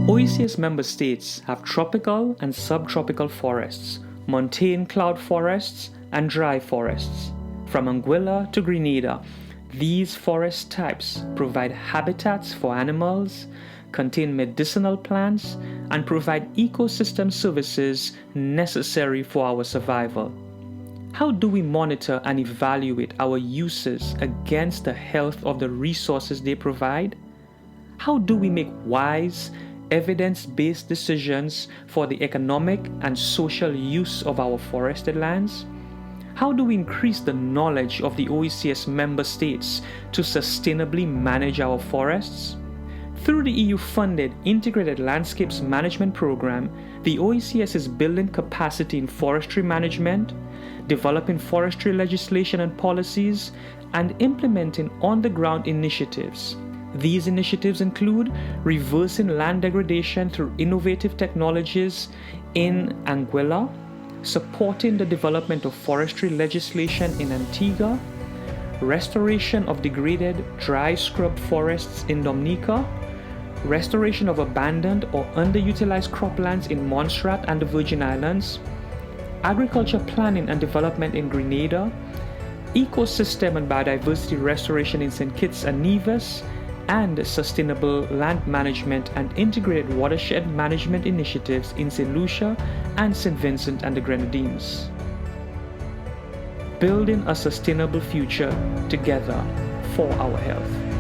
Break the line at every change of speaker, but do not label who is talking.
OECS member states have tropical and subtropical forests, montane cloud forests, and dry forests. From Anguilla to Grenada, these forest types provide habitats for animals, contain medicinal plants, and provide ecosystem services necessary for our survival. How do we monitor and evaluate our uses against the health of the resources they provide? How do we make wise, evidence-based decisions for the economic and social use of our forested lands? How do we increase the knowledge of the OECS member states to sustainably manage our forests? Through the EU-funded Integrated Landscapes Management Program, the OECS is building capacity in forestry management, developing forestry legislation and policies, and implementing on-the-ground initiatives. These initiatives include reversing land degradation through innovative technologies in Anguilla, supporting the development of forestry legislation in Antigua, restoration of degraded dry scrub forests in Dominica, restoration of abandoned or underutilized croplands in Montserrat and the Virgin Islands, agriculture planning and development in Grenada, ecosystem and biodiversity restoration in St. Kitts and Nevis, and sustainable land management and integrated watershed management initiatives in St. Lucia and St. Vincent and the Grenadines. Building a sustainable future together for our health.